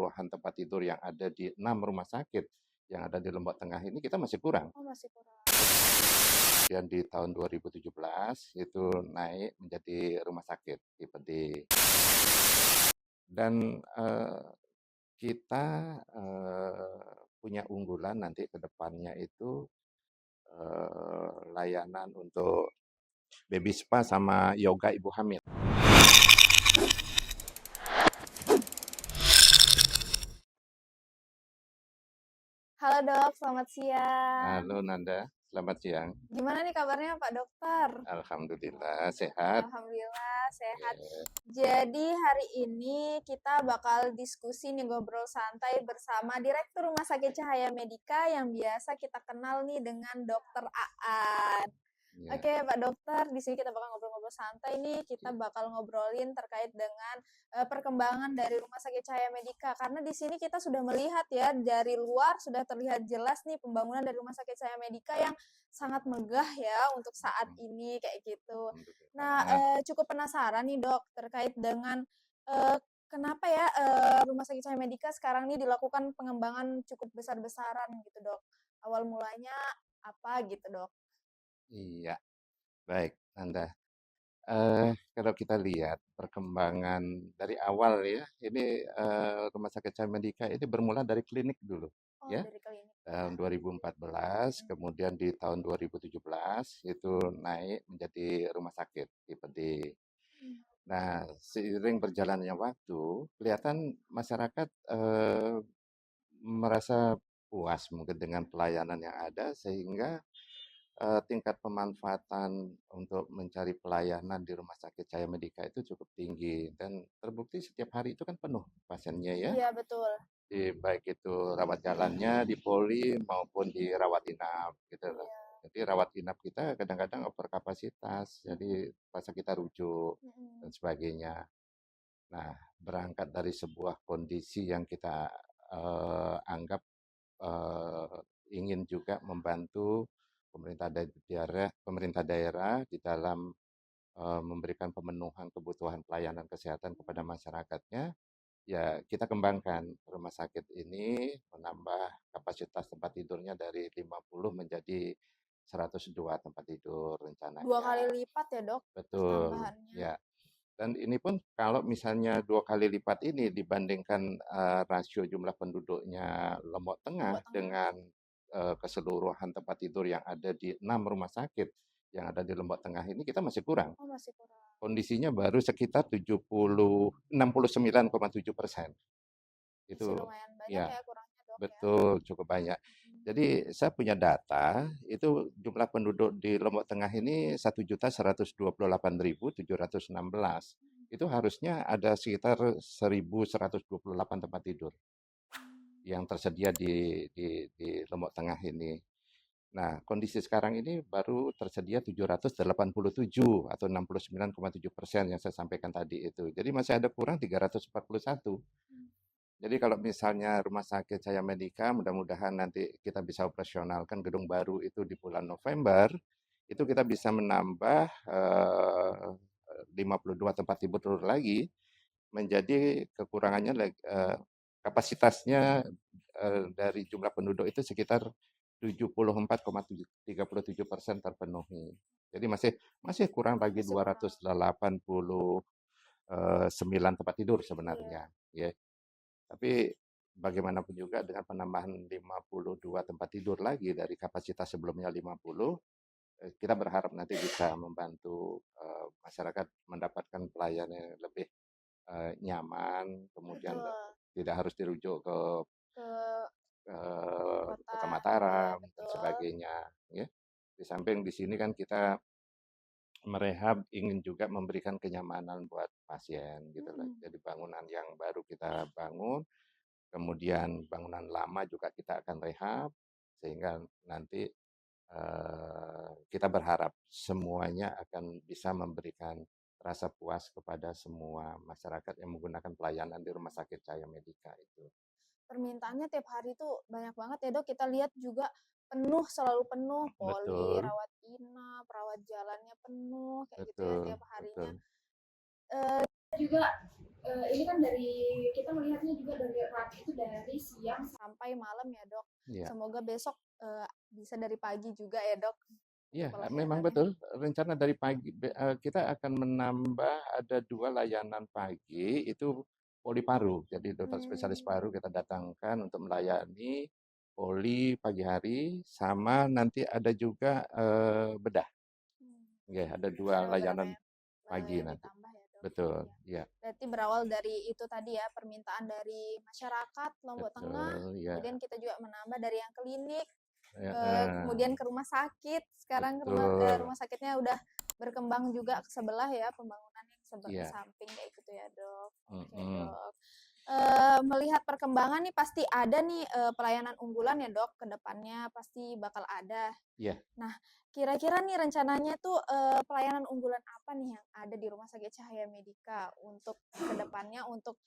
keseluruhan tempat tidur yang ada di 6 rumah sakit yang ada di Lombok Tengah ini kita masih kurang. Oh, masih kurang. Kemudian di tahun 2017 itu naik menjadi rumah sakit tipe D. Dan kita punya unggulan nanti ke depannya itu layanan untuk baby spa sama yoga ibu hamil. Halo dok, selamat siang. Halo Nanda, selamat siang. Gimana nih kabarnya Pak Dokter? Alhamdulillah sehat. Alhamdulillah sehat. Eh, Jadi hari ini kita bakal diskusi nih, ngobrol santai bersama Direktur Rumah Sakit Cahaya Medika yang biasa kita kenal nih dengan Dokter Aan. ya. Oke, Pak Dokter, di sini kita bakal ngobrol-ngobrol santai nih. Kita bakal ngobrolin terkait dengan perkembangan dari Rumah Sakit Cahaya Medika. Karena di sini kita sudah melihat ya, dari luar sudah terlihat jelas nih pembangunan dari Rumah Sakit Cahaya Medika yang sangat megah ya untuk saat ini kayak gitu. Nah, cukup penasaran nih Dok terkait dengan kenapa ya Rumah Sakit Cahaya Medika sekarang ini dilakukan pengembangan cukup besar-besaran gitu Dok. Awal mulanya apa gitu Dok? Iya, baik Nanda. Kalau kita lihat perkembangan dari awal ya, ini Rumah Sakit Cahaya Medika ini bermula dari klinik dulu, Oh, ya. dari klinik. Tahun 2014, kemudian di tahun 2017 itu naik menjadi rumah sakit tipe D. Nah, seiring berjalannya waktu, kelihatan masyarakat merasa puas mungkin dengan pelayanan yang ada, sehingga tingkat pemanfaatan untuk mencari pelayanan di Rumah Sakit Cahaya Medika itu cukup tinggi dan terbukti setiap hari itu kan penuh pasiennya ya, Iya, betul. baik itu rawat jalannya di poli maupun di rawat inap gitu loh. Iya. Jadi rawat inap kita kadang-kadang over kapasitas, jadi masa kita rujuk dan sebagainya. Nah, berangkat dari sebuah kondisi yang kita anggap ingin juga membantu pemerintah daerah di dalam memberikan pemenuhan kebutuhan pelayanan kesehatan kepada masyarakatnya, ya kita kembangkan rumah sakit ini, menambah kapasitas tempat tidurnya dari 50 menjadi 102 tempat tidur 2 rencananya. kali lipat ya, Dok, Betul, tambahannya. ya. Dan ini pun kalau misalnya 2 kali lipat ini dibandingkan rasio jumlah penduduknya Lombok Tengah dengan keseluruhan tempat tidur yang ada di 6 rumah sakit yang ada di Lombok Tengah ini kita masih kurang. Oh, masih kurang. Kondisinya baru sekitar 69,7%. Masih Itu lumayan banyak ya, ya kurangnya, Dok ya. betul, cukup banyak. Jadi saya punya data, itu jumlah penduduk di Lombok Tengah ini 1.128.716. Itu harusnya ada sekitar 1.128 tempat tidur yang tersedia di Lombok Tengah ini. Nah, kondisi sekarang ini baru tersedia 787 atau 69,7% yang saya sampaikan tadi itu. Jadi masih ada kurang 341. Jadi kalau misalnya Rumah Sakit Cahaya Medika, mudah-mudahan nanti kita bisa operasionalkan gedung baru itu di bulan November, itu kita bisa menambah 52 tempat tidur lagi, menjadi kekurangannya kapasitasnya dari jumlah penduduk itu sekitar 74,37% terpenuhi. Jadi masih kurang lagi 289 tempat tidur sebenarnya, ya. Tapi bagaimanapun juga dengan penambahan 52 tempat tidur lagi dari kapasitas sebelumnya 50, kita berharap nanti bisa membantu masyarakat mendapatkan pelayanan yang lebih nyaman, kemudian tidak harus dirujuk ke Kota Mataram dan sebagainya. Ya. Di samping di sini kan kita merehab ingin juga memberikan kenyamanan buat pasien gitu loh. Jadi bangunan yang baru kita bangun, kemudian bangunan lama juga kita akan rehab, sehingga nanti kita berharap semuanya akan bisa memberikan rasa puas kepada semua masyarakat yang menggunakan pelayanan di Rumah Sakit Cahaya Medika itu. Permintaannya tiap hari tuh banyak banget ya, Dok. Kita lihat juga penuh, selalu penuh, poli, rawat inap, rawat jalannya penuh, kayak gitu ya tiap harinya. Juga ini kan dari kita melihatnya juga dari bergerak itu dari siang sampai malam ya dok. Iya. Semoga besok bisa dari pagi juga ya dok. Iya, Untuk memang pelayanannya. betul. Rencana dari pagi kita akan menambah ada 2 layanan pagi itu poli paru. Jadi dokter spesialis paru kita datangkan untuk melayani poli pagi hari, sama nanti ada juga bedah. Oke, ada 2 Ada beberapa layanan pagi yang nanti. ditambah ya dok. Betul, Ya. ya, Berarti berawal dari itu tadi ya, permintaan dari masyarakat Lombok Tengah, betul, ya, kemudian kita juga menambah dari yang klinik, heeh, kemudian ke rumah sakit. Sekarang betul, rumah sakitnya udah berkembang juga ke sebelah ya, pembangunan yang iya, samping kayak gitu ya dok. Oke mhm, dok. Melihat perkembangan nih pasti ada nih pelayanan unggulan ya dok, ke depannya pasti bakal ada. iya, Nah, kira-kira nih rencananya tuh pelayanan unggulan apa nih yang ada di Rumah Sakit Cahaya Medika untuk kedepannya untuk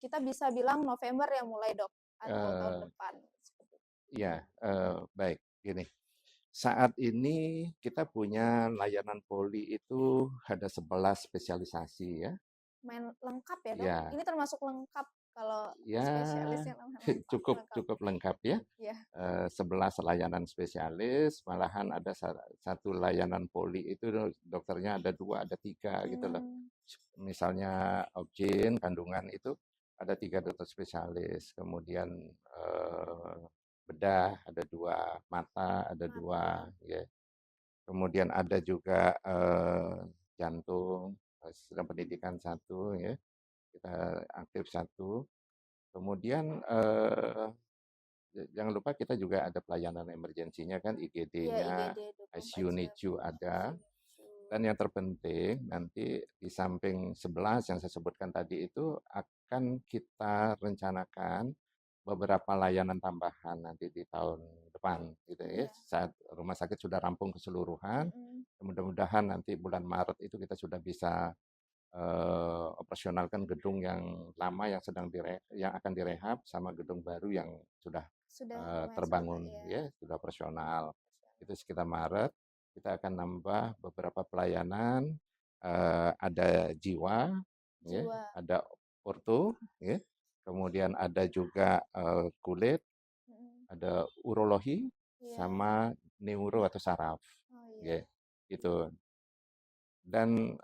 kita bisa bilang November ya mulai dok atau tahun eee, depan seperti itu. iya, baik, gini. Saat ini kita punya layanan poli itu ada 11 spesialisasi ya. Main lengkap ya dok? Ya, Ini termasuk lengkap kalau ya spesialisnya namanya lengkap. cukup Lengkap. cukup lengkap ya. Ya. 11 layanan spesialis, malahan ada satu layanan poli itu dokternya ada 2, ada 3 gitu loh. Misalnya obgyn, kandungan itu ada 3 dokter spesialis, kemudian bedah ada 2, mata ada 2, ya. Kemudian ada juga jantung, sedang pendidikan 1 ya, kita aktif 1. Kemudian jangan lupa kita juga ada pelayanan emergensinya kan, Iya, IGD-nya, IGD 24 ICU, jam. NICU ada. ICU. Dan yang terpenting nanti di samping 11 yang saya sebutkan tadi itu akan kita rencanakan beberapa layanan tambahan nanti di tahun depan gitu ya. Iya. Saat rumah sakit sudah rampung keseluruhan, mudah-mudahan nanti bulan Maret itu kita sudah bisa operasionalkan gedung yang lama yang yang akan direhab sama gedung baru yang sudah Sudah lumayan sudah terbangun ya. ya, sudah operasional. Itu sekitar Maret kita akan nambah beberapa pelayanan, ada jiwa, ya, Jiwa. ada orto, ya, kemudian ada juga kulit, ada urologi, Iya. sama neuro atau saraf, Oh ya, iya. itu. Dan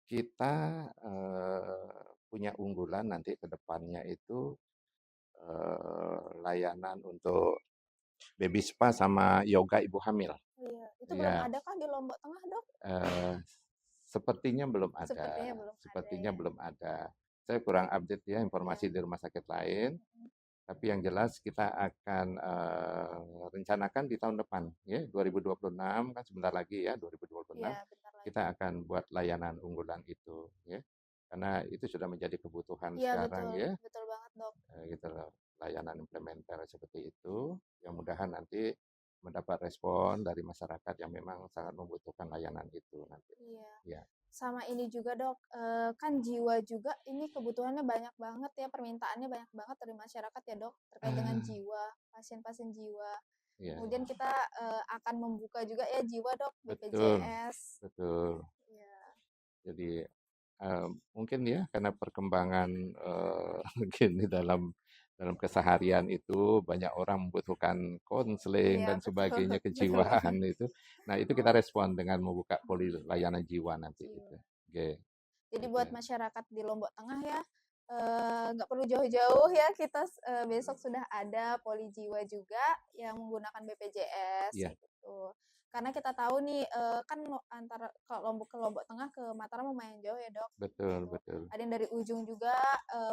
kita punya unggulan nanti ke depannya itu layanan untuk baby spa sama yoga ibu hamil. Iya. Itu belum Iya, ada kah di Lombok Tengah dok? eh, sepertinya belum ada. Sepertinya belum ada Sepertinya ya. belum ada. Saya kurang update ya informasi Iya. di rumah sakit lain. Tapi yang jelas kita akan rencanakan di tahun depan, ya 2026 kan sebentar lagi ya 2026 Iya, bentar lagi. kita akan buat layanan unggulan itu, ya karena itu sudah menjadi kebutuhan Iya sekarang betul, ya, betul banget dok. gitu loh, layanan implementer seperti itu, yang mudahan nanti mendapat respon dari masyarakat yang memang sangat membutuhkan layanan itu nanti. Iya. Ya. Sama ini juga dok, kan jiwa juga ini kebutuhannya banyak banget ya, permintaannya banyak banget dari masyarakat ya dok, terkait dengan jiwa, pasien-pasien jiwa. Ya, Kemudian kita akan membuka juga ya jiwa dok, betul, BPJS. betul. Iya. Jadi mungkin ya karena perkembangan mungkin di dalam keseharian itu banyak orang membutuhkan konseling Iya dan betul, sebagainya betul banget. kejiwaan itu. Nah itu kita respon dengan membuka poli layanan jiwa nanti Jiwa. itu. Oke, Jadi gitu buat ya. masyarakat di Lombok Tengah ya, nggak perlu jauh-jauh ya, kita besok sudah ada poli jiwa juga yang menggunakan BPJS Iya, kayak gitu. Karena kita tahu nih kan antara kalau Lombok ke Lombok Tengah ke Mataram lumayan jauh ya dok. betul, Gitu. betul. Ada yang dari ujung juga,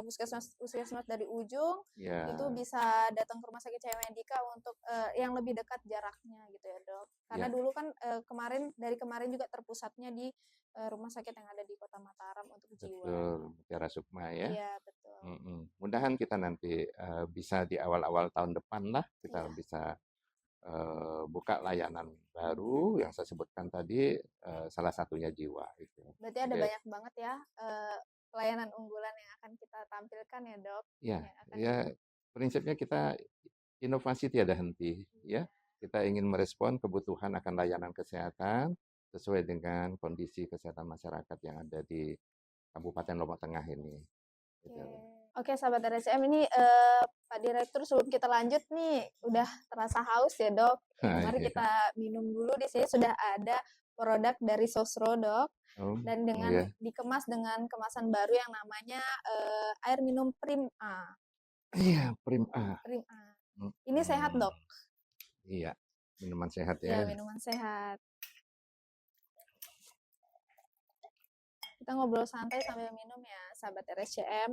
puskesmas dari ujung Ya, itu bisa datang ke Rumah Sakit Cahaya Medika untuk yang lebih dekat jaraknya gitu ya dok. Karena ya, dulu kan dari kemarin juga terpusatnya di rumah sakit yang ada di Kota Mataram untuk jiwa. betul. Mutiara Sukma ya. Iya, betul. Mudahan kita nanti bisa di awal-awal tahun depan lah kita Iya. bisa buka layanan baru yang saya sebutkan tadi, salah satunya jiwa itu. Berarti ada Oke. banyak banget ya pelayanan unggulan yang akan kita tampilkan ya, Dok. Ya, Yang akan ya prinsipnya kita inovasi tiada henti ya. Kita ingin merespon kebutuhan akan layanan kesehatan sesuai dengan kondisi kesehatan masyarakat yang ada di Kabupaten Lombok Tengah ini. Gitu. Oke. Oke, sahabat RSCM ini Pak Direktur sebelum kita lanjut nih udah terasa haus ya dok. Mari Iya. kita minum dulu. Di sini sudah ada produk dari Sosro dok Oh, dan oh dengan ya. dikemas dengan kemasan baru yang namanya air minum Prim A. Iya, Prim A. Prim A. Ini sehat Hmm, dok. iya, minuman sehat Ya ya. minuman sehat. Kita ngobrol santai sambil minum ya sahabat RSCM.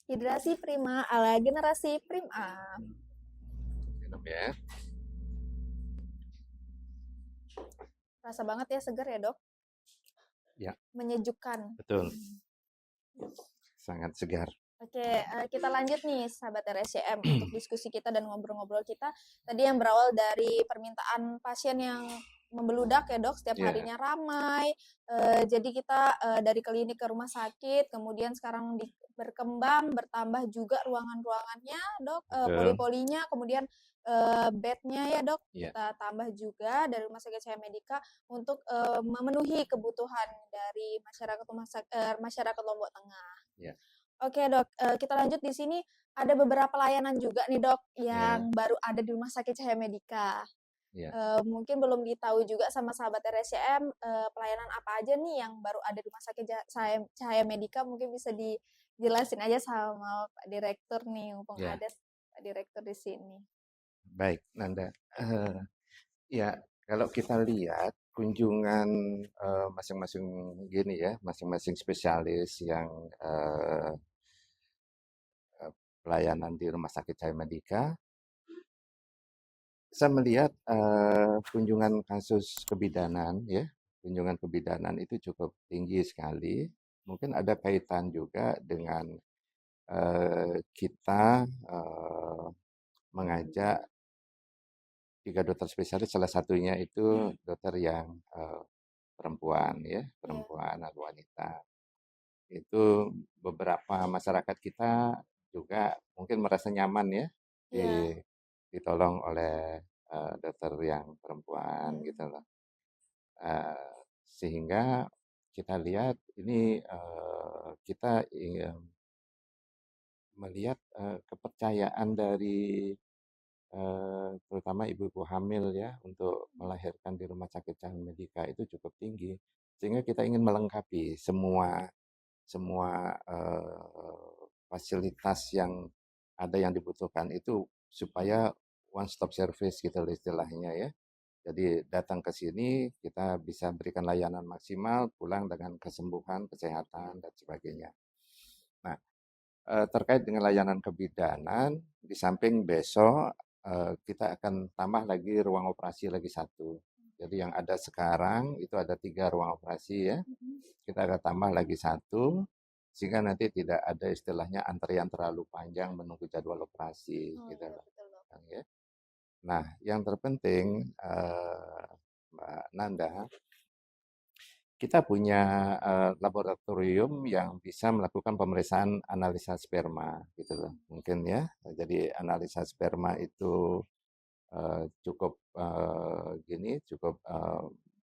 Hidrasi Prima ala generasi Prim A. Minum ya. Rasa banget ya segar ya dok. Ya, Menyejukkan. betul. Sangat segar. Oke, kita lanjut nih sahabat RSCM untuk diskusi kita dan ngobrol-ngobrol kita. Tadi yang berawal dari permintaan pasien yang membeludak ya dok, setiap Ya, harinya ramai. Jadi kita dari klinik ke rumah sakit, kemudian sekarang berkembang, bertambah juga ruangan-ruangannya dok, betul. poli-polinya, kemudian bednya ya dok, Ya, kita tambah juga dari Rumah Sakit Cahaya Medika untuk memenuhi kebutuhan dari masyarakat Lombok Tengah. ya, Oke dok, kita lanjut di sini ada beberapa layanan juga nih dok ya, yang baru ada di Rumah Sakit Cahaya Medika. ya. Mungkin belum ditahu juga sama sahabat RSCM pelayanan apa aja nih yang baru ada di Rumah Sakit Cahaya Medika, mungkin bisa dijelasin aja sama Pak Direktur nih, mumpung Ya. ada Pak Direktur di sini. Baik, Nanda. Ya, kalau kita lihat kunjungan masing-masing gini ya, masing-masing spesialis yang pelayanan di Rumah Sakit Cahaya Medika, saya melihat kunjungan kasus kebidanan ya, kunjungan kebidanan itu cukup tinggi sekali. Mungkin ada kaitan juga dengan kita mengajak 3 dokter spesialis, salah satunya itu dokter yang perempuan ya, Iya, perempuan atau wanita. Itu beberapa masyarakat kita juga mungkin merasa nyaman ya iya, ditolong oleh dokter yang perempuan gitu loh. Sehingga kita lihat ini kita melihat kepercayaan dari terutama ibu-ibu hamil ya untuk melahirkan di Rumah Sakit Cahaya Medika itu cukup tinggi. Sehingga kita ingin melengkapi semua semua fasilitas yang ada yang dibutuhkan itu supaya one stop service gitu loh istilahnya ya. Jadi datang ke sini kita bisa berikan layanan maksimal, pulang dengan kesembuhan, kesehatan dan sebagainya. Nah, terkait dengan layanan kebidanan, di samping besok kita akan tambah lagi ruang operasi lagi satu. Jadi yang ada sekarang itu ada 3 ruang operasi ya. Kita akan tambah lagi satu, sehingga nanti tidak ada istilahnya antrian terlalu panjang menunggu jadwal operasi oh gitu iya loh. betul dok. Ya. Nah, yang terpenting Mbak Nanda, kita punya laboratorium yang bisa melakukan pemeriksaan analisa sperma gitu loh. Mungkin ya. Jadi analisa sperma itu cukup cukup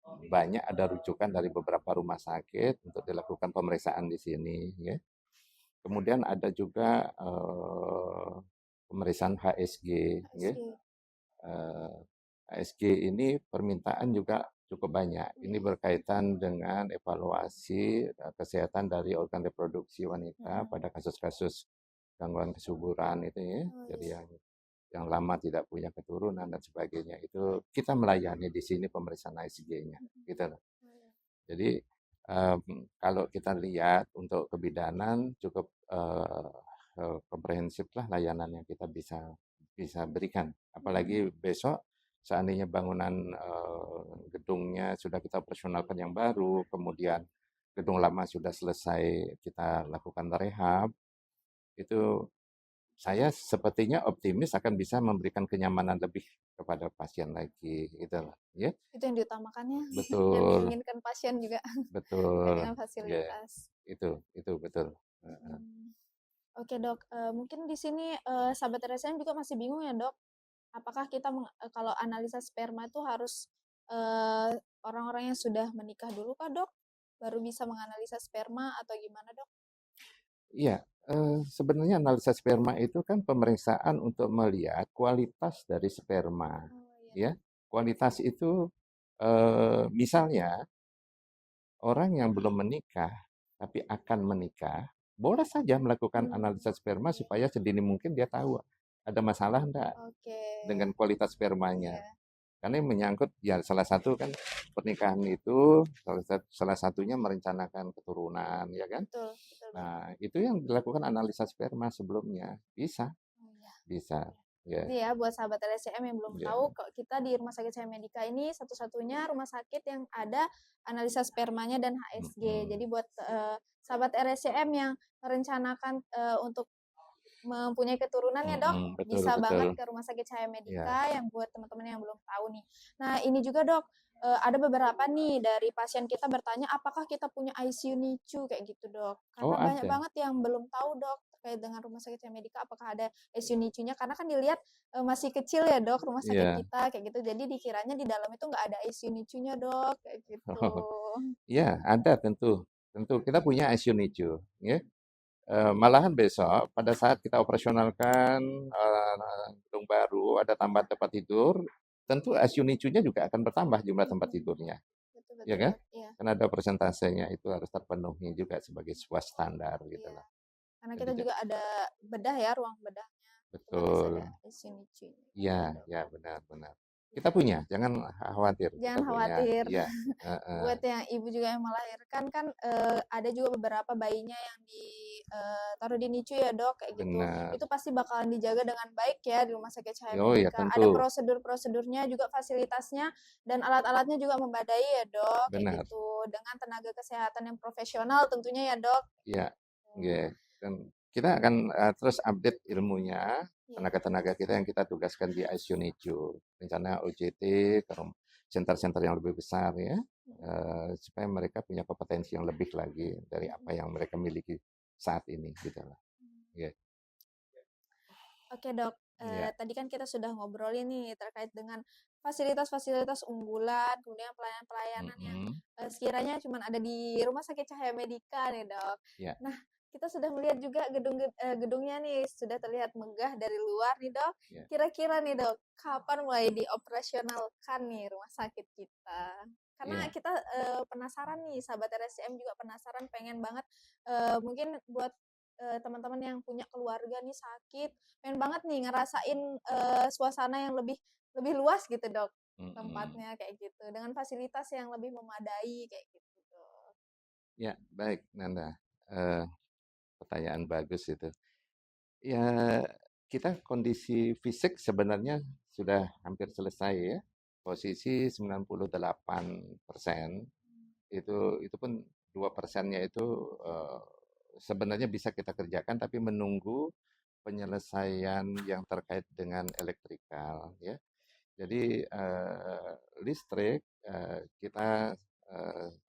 banyak ada rujukan dari beberapa rumah sakit untuk dilakukan pemeriksaan di sini ya. Kemudian ada juga pemeriksaan HSG ya. HSG. HSG ini permintaan juga cukup banyak. Ini berkaitan dengan evaluasi kesehatan dari organ reproduksi wanita pada kasus-kasus gangguan kesuburan itu ya. Oh Jadi iya. yang lama tidak punya keturunan dan sebagainya itu kita melayani di sini pemeriksaan HSG-nya gitu loh. Oh, iya. Jadi kalau kita lihat untuk kebidanan cukup komprehensif lah layanan yang kita bisa bisa berikan. Apalagi besok seandainya bangunan gedungnya sudah kita operasionalkan yang baru, kemudian gedung lama sudah selesai kita lakukan rehab, itu saya sepertinya optimis akan bisa memberikan kenyamanan lebih kepada pasien lagi gitu loh, ya. Itu yang diutamakannya, yang Betul, diinginkan pasien juga terkait betul. dengan Ya, fasilitas. itu betul. Heeh. Hmm. Oke dok, mungkin di sini sahabat RSM juga masih bingung ya dok, apakah kita kalau analisa sperma itu harus orang-orang yang sudah menikah dulu kah dok? baru bisa menganalisa sperma atau gimana, Dok? Iya, sebenarnya analisa sperma itu kan pemeriksaan untuk melihat kualitas dari sperma, Oh, iya, ya. Dok. Kualitas itu, misalnya orang yang belum menikah tapi akan menikah, boleh saja melakukan Hmm, analisa sperma supaya sedini mungkin dia tahu ada masalah enggak oke. dengan kualitas spermanya. Iya, Karena yang menyangkut ya salah satu kan pernikahan itu salah satunya merencanakan keturunan, ya kan? betul, betul banget. Nah, itu yang dilakukan analisa sperma sebelumnya. Bisa, Oh, iya. bisa. Ya, Ini ya buat sahabat LSCM yang belum ya. tahu, kok kita di Rumah Sakit Cahaya Medika ini satu-satunya rumah sakit yang ada analisa spermanya dan HSG. Jadi Mm-mm. buat sahabat LSCM yang merencanakan untuk mempunyai keturunan ya Dok, Mm-mm. Betul, bisa betul. banget ke Rumah Sakit Cahaya Ya. Medika yang buat teman-teman yang belum tahu nih. Nah ini juga Dok, ada beberapa nih dari pasien kita bertanya apakah kita punya ICU NICU kayak gitu Dok. Oh, Karena banyak ada. banget yang belum tahu Dok terkait dengan Rumah Sakit Cahaya Medika apakah ada ICU NICU-nya karena kan dilihat masih kecil ya Dok rumah sakit Iya. kita kayak gitu. Jadi dikiranya di dalam itu nggak ada ICU NICU-nya Dok kayak gitu. Ya, ada tentu. Tentu kita punya ICU NICU, ya. Malahan besok pada saat kita operasionalkan gedung baru, ada tambahan tempat tidur, tentu ICU NICU-nya juga akan bertambah jumlah tempat Mm-mm. tidurnya, Betul ya betul kan? Dok. Iya. Karena ada persentasenya itu harus terpenuhi juga sebagai sebuah standar gitu Iya. lah. Karena kita Jadi juga ada bedah ya, ruang bedahnya, otomatis ada betul. ICU-NICU-nya. Iya, Iya dok. ya benar-benar. Kita Iya. punya, jangan khawatir, kita Jangan punya. khawatir, Iya, heeh, buat yang ibu juga yang melahirkan kan ada juga beberapa bayinya yang ditaruh di NICU ya dok, kayak gitu. benar. Itu pasti bakalan dijaga dengan baik ya di Rumah Sakit Cahaya Oh ya Medika. Ada tentu, prosedur-prosedurnya juga fasilitasnya dan alat-alatnya juga memadai ya dok, kayak benar. gitu. Dengan tenaga kesehatan yang profesional tentunya ya dok. Ya, Hmm, ya. Dan kita akan terus update ilmunya, iya. tenaga-tenaga kita yang kita tugaskan di ICU NICU, rencana OJT, ke center-center yang lebih besar ya, supaya mereka punya kompetensi yang lebih lagi dari apa yang mereka miliki saat ini, gitu lah. Ya, Oke dok, ya. tadi kan kita sudah ngobrolin nih terkait dengan fasilitas-fasilitas unggulan, kemudian pelayanan-pelayanan yang Mm-mm. sekiranya cuma ada di Rumah Sakit Cahaya Medika nih dok. Ya, Nah, kita sudah melihat juga gedungnya nih sudah terlihat megah dari luar nih dok. ya. Kira-kira nih dok, kapan mulai dioperasionalkan nih rumah sakit kita? Karena Ya, kita penasaran nih, sahabat RSCM juga penasaran, pengen banget mungkin buat teman-teman yang punya keluarga nih sakit, pengen banget nih ngerasain suasana yang lebih lebih luas gitu dok mm-mm. tempatnya kayak gitu dengan fasilitas yang lebih memadai kayak gitu dok. Ya, baik, Nanda. Eh, Pertanyaan bagus itu. Ya, kita kondisi fisik sebenarnya sudah hampir selesai ya. Posisi 98%. Itu pun 2%-nya itu sebenarnya bisa kita kerjakan tapi menunggu penyelesaian yang terkait dengan elektrikal ya. Jadi listrik kita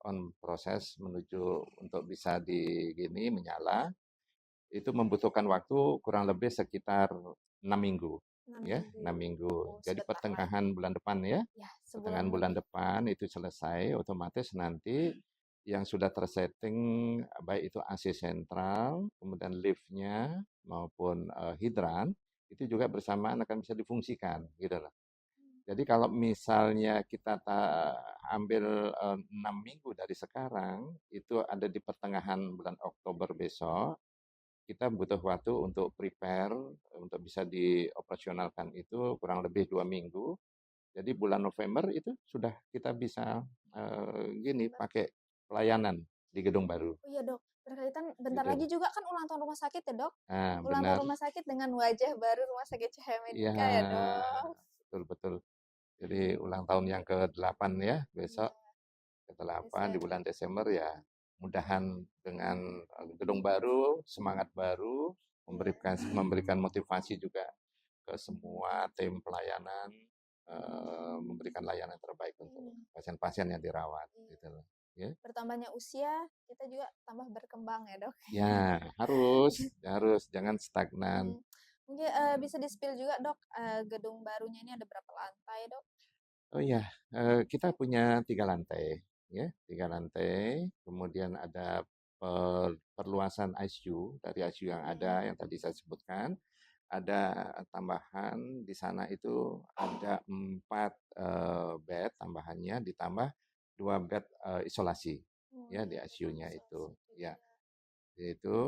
on proses menuju untuk bisa di gini menyala itu membutuhkan waktu kurang lebih sekitar 6 minggu. 6 Ya, minggu 6 minggu. oh Jadi sebentar lagi pertengahan bulan depan ya, ya sebulan pertengahan bulan lebih. depan itu selesai, otomatis nanti yang sudah tersetting baik itu AC sentral, kemudian liftnya maupun hidran itu juga bersamaan akan bisa difungsikan gitu loh. Jadi kalau misalnya kita ambil 6 minggu dari sekarang, itu ada di pertengahan bulan Oktober besok, kita butuh waktu untuk prepare, untuk bisa dioperasionalkan itu kurang lebih 2 minggu. Jadi bulan November itu sudah kita bisa gini pakai pelayanan di gedung baru. Oh iya dok, berkaitan bentar Gitu. lagi juga kan ulang tahun rumah sakit ya dok, Nah, ulang tahun benar. rumah sakit dengan wajah baru Rumah Sakit Cahaya Iya, Medika ya dok. betul-betul. Jadi ulang tahun yang ke-8 ya Iya besok ke-8 di bulan Desember. Desember ya. Mudahan dengan gedung baru, semangat baru, Iya. memberikan motivasi juga ke semua tim pelayanan, memberikan layanan terbaik untuk Hmm. pasien-pasien yang dirawat Iya. gitu loh. Ya. Bertambahnya usia, kita juga tambah berkembang ya dok. Ya, harus, harus jangan stagnan. Hmm. Mungkin bisa di-spill juga dok, gedung barunya ini ada berapa lantai dok? Oh iya, kita punya 3 lantai. ya, 3 lantai. Kemudian ada perluasan ICU dari ICU yang ada yang tadi saya sebutkan. Ada tambahan di sana itu ada 4 bed tambahannya ditambah 2 bed isolasi ya di Iya, betul, ICU-nya itu. isolasi Ya, juga. itu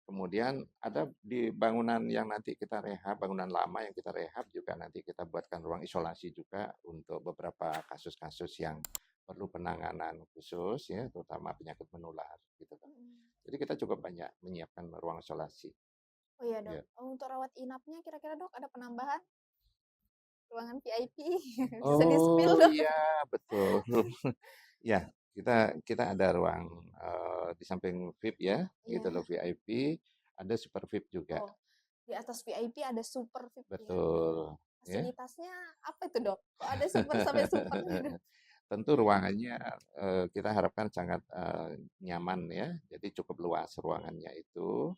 kemudian ada di bangunan yang nanti kita rehab, bangunan lama yang kita rehab juga nanti kita buatkan ruang isolasi juga untuk beberapa kasus-kasus yang perlu penanganan khusus ya, terutama penyakit menular gitu kan. Mm. Jadi kita cukup banyak menyiapkan ruang isolasi. Oh iya dok, Ya. untuk rawat inapnya kira-kira dok ada penambahan ruangan VIP? Bisa di-spill Oh dok? iya, betul. Ya, kita kita ada ruang di samping VIP ya, gitu loh Iya. VIP, ada super VIP juga. Oh, di atas VIP ada super VIP ya. Betul, ya. Fasilitasnya apa itu dok? Kok ada super sampai super nih dok? Tentu ruangannya kita harapkan sangat nyaman ya, jadi cukup luas ruangannya itu.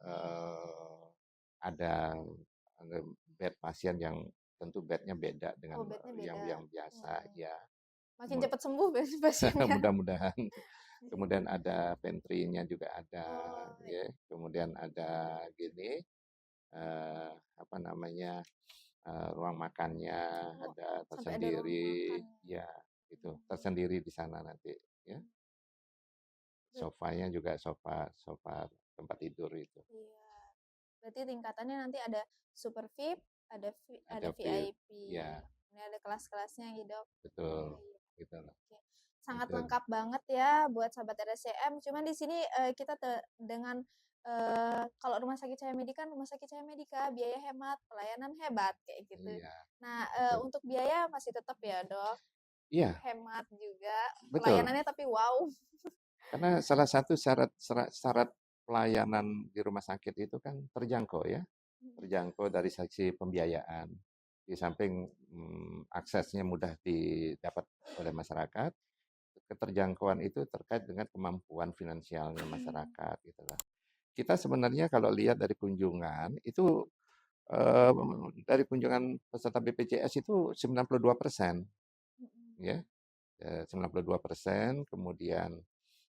eh, ada ada bed pasien yang tentu bednya beda dengan Oh bednya beda. yang biasa Mm-mm. ya. Makin cepat sembuh pasiennya. Mudah-mudahan. Kemudian ada pantry-nya juga ada, Oh ya. Kemudian ada gini, apa namanya, ruang makannya oh, ada sampai ada ruang tersendiri, makan. ya itu Hmm. tersendiri di sana nanti, ya. Ber- Sofanya juga sofa sofa tempat tidur itu. Iya. Berarti tingkatannya nanti ada super VIP, ada Ada VIP, VIP. ya Ini ada kelas-kelasnya gitu dok. Oh betul, iya. gitu loh. Oke. Sangat Itu, lengkap banget ya buat sahabat RSCM. Cuman di sini kita dengan kalau Rumah Sakit Cahaya Medika, Rumah Sakit Cahaya Medika, biaya hemat, pelayanan hebat kayak gitu. iya Nah, betul. untuk biaya masih tetap ya, Dok. Iya, Hemat juga. betul. Pelayanannya tapi wow. Karena salah satu syarat pelayanan di rumah sakit itu kan terjangkau ya, terjangkau dari sisi pembiayaan. Di samping aksesnya mudah didapat oleh masyarakat, keterjangkauan itu terkait dengan kemampuan finansialnya masyarakat gitu lah. Kita sebenarnya kalau lihat dari kunjungan itu eh, dari kunjungan peserta BPJS itu 92% ya, 92%, kemudian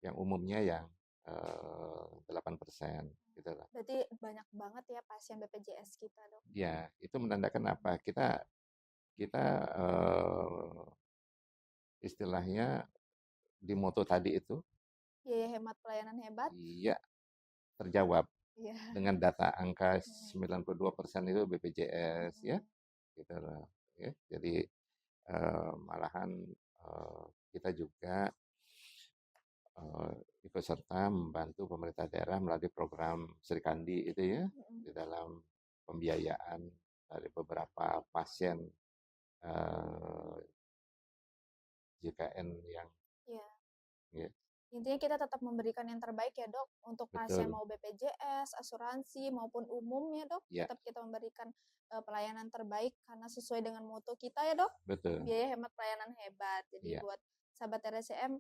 yang umumnya yang 8% gitu lah. Berarti banyak banget ya pasien BPJS kita, Dok. Ya, itu menandakan apa? Kita kita istilahnya di moto tadi itu, Biaya hemat, pelayanan hebat. iya terjawab Iya. dengan data angka 92% itu BPJS ya, Mm-mm. gitu loh. Ya. Jadi malahan kita juga ikut serta membantu pemerintah daerah melalui program Sri Kandi itu ya, Mm-mm. di dalam pembiayaan dari beberapa pasien eh, JKN yang Iya. ya, Intinya kita tetap memberikan yang terbaik ya dok, untuk pasien betul, mau BPJS, asuransi maupun umumnya dok, ya tetap kita memberikan pelayanan terbaik karena sesuai dengan mutu kita ya dok, betul, biaya hemat pelayanan hebat. Jadi ya, buat sahabat RSCM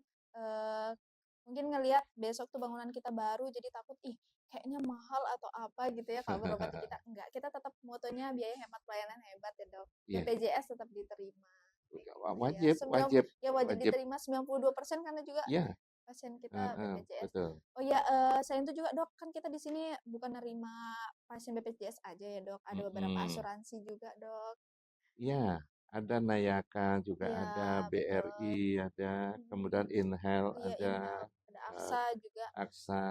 mungkin ngelihat besok tuh bangunan kita baru jadi takut ih kayaknya mahal atau apa gitu ya kalau berobat di kita. Enggak, kita tetap mutunya biaya hemat pelayanan hebat ya dok. ya BPJS tetap diterima. Kayak gitu ya. wajib, wajib, Ya wajib wajib, diterima 92% karena juga ya, pasien kita BPJS. betul, Oh ya, selain itu juga dok, kan kita di sini bukan nerima pasien BPJS aja ya dok, ada beberapa mm-mm. asuransi juga dok. Ya, ada Nayaka juga Iya ada, betul. BRI ada, Mm, kemudian Inhale iya ada, Inhal, ada eh, AXA juga. AXA,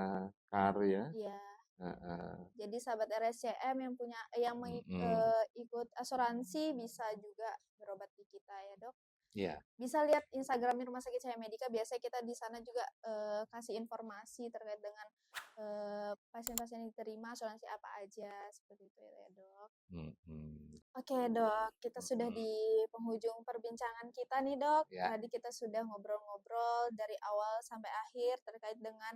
KAR ya, Iya. heeh, Jadi sahabat RSCM yang punya mm-mm. ikut asuransi bisa juga berobat di kita ya dok. Ya, Bisa lihat Instagramnya Rumah Sakit Cahaya Medika. Biasanya kita di sana juga kasih informasi terkait dengan pasien-pasien yang diterima asuransi apa aja seperti itu ya dok. mm-mm. Oke dok, kita sudah Mm-mm. di penghujung perbincangan kita nih dok. Ya, Tadi kita sudah ngobrol-ngobrol dari awal sampai akhir terkait dengan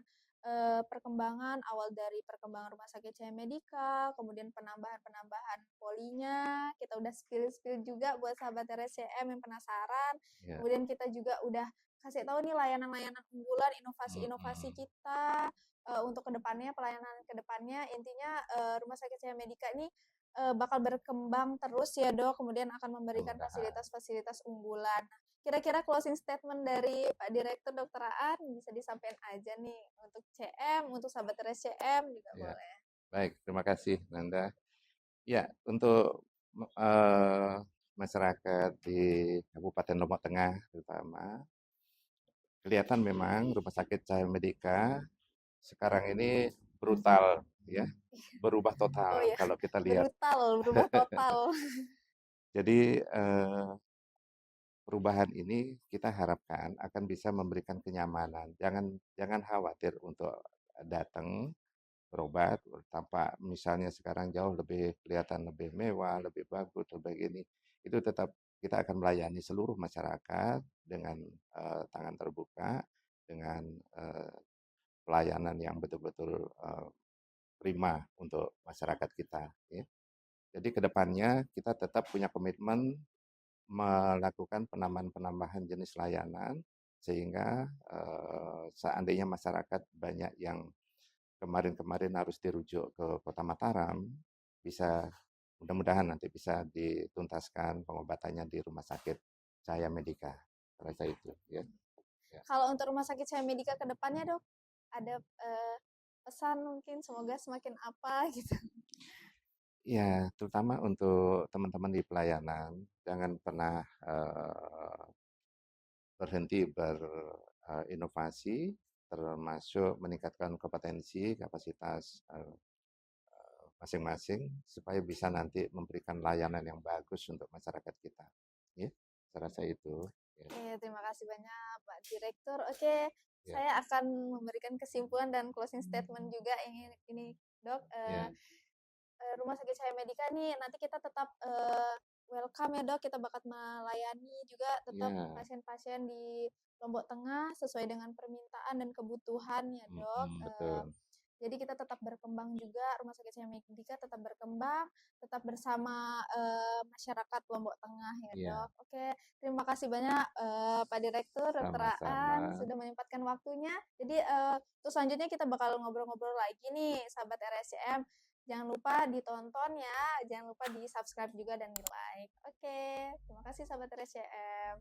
perkembangan, awal dari perkembangan Rumah Sakit Cahaya Medika, kemudian penambahan-penambahan polinya, kita udah spill-spill juga buat sahabat RSCM yang penasaran. ya, Kemudian kita juga udah kasih tahu nih layanan-layanan unggulan, inovasi-inovasi mm-mm. kita untuk kedepannya, pelayanan kedepannya. Intinya Rumah Sakit Cahaya Medika ini bakal berkembang terus ya Dok, kemudian akan memberikan Mudah-mudahan. fasilitas-fasilitas unggulan. Kira-kira closing statement dari Pak Direktur Dr. Aan bisa disampaikan aja nih untuk CM, untuk sahabat RSCM juga Ya, boleh. baik, terima kasih Nanda. Ya, untuk eh, masyarakat di Kabupaten Lombok Tengah terutama, kelihatan memang Rumah Sakit Cahaya Medika sekarang ini brutal, ya, berubah Oh total ya, kalau kita lihat. brutal, berubah total. Jadi perubahan ini kita harapkan akan bisa memberikan kenyamanan. Jangan jangan khawatir untuk datang berobat tanpa misalnya sekarang jauh lebih kelihatan lebih mewah, lebih bagus, lebih gini. Itu tetap kita akan melayani seluruh masyarakat dengan tangan terbuka, dengan pelayanan yang betul-betul prima untuk masyarakat kita. Ya. Jadi kedepannya kita tetap punya komitmen melakukan penambahan-penambahan jenis layanan sehingga seandainya masyarakat banyak yang kemarin-kemarin harus dirujuk ke Kota Mataram, bisa mudah-mudahan nanti bisa dituntaskan pengobatannya di Rumah Sakit Cahaya Medika. Rasa itu, ya. Ya. Kalau untuk Rumah Sakit Cahaya Medika ke depannya Dok, ada pesan mungkin semoga semakin apa gitu. Ya, terutama untuk teman-teman di pelayanan, jangan pernah berhenti berinovasi, termasuk meningkatkan kompetensi, kapasitas masing-masing supaya bisa nanti memberikan layanan yang bagus untuk masyarakat kita. Ya, saya rasa itu. Ya. Oke, terima kasih banyak Pak Direktur. Oke, Ya. saya akan memberikan kesimpulan dan closing statement juga ini Dok. Ya. Rumah Sakit Cahaya Medika nih nanti kita tetap welcome ya Dok, kita bakal melayani juga tetap Ya. pasien-pasien di Lombok Tengah sesuai dengan permintaan dan kebutuhan ya Dok. Betul. Jadi kita tetap berkembang juga, Rumah Sakit Cahaya Medika tetap berkembang, tetap bersama masyarakat Lombok Tengah ya Ya. Dok. Oke, terima kasih banyak Pak Direktur Dr. Aan Sama-sama. sudah menyempatkan waktunya. Jadi terus selanjutnya kita bakal ngobrol-ngobrol lagi nih sahabat RSCM. Jangan lupa ditonton ya, jangan lupa di subscribe juga dan di like. Oke, terima kasih sahabat RSCM.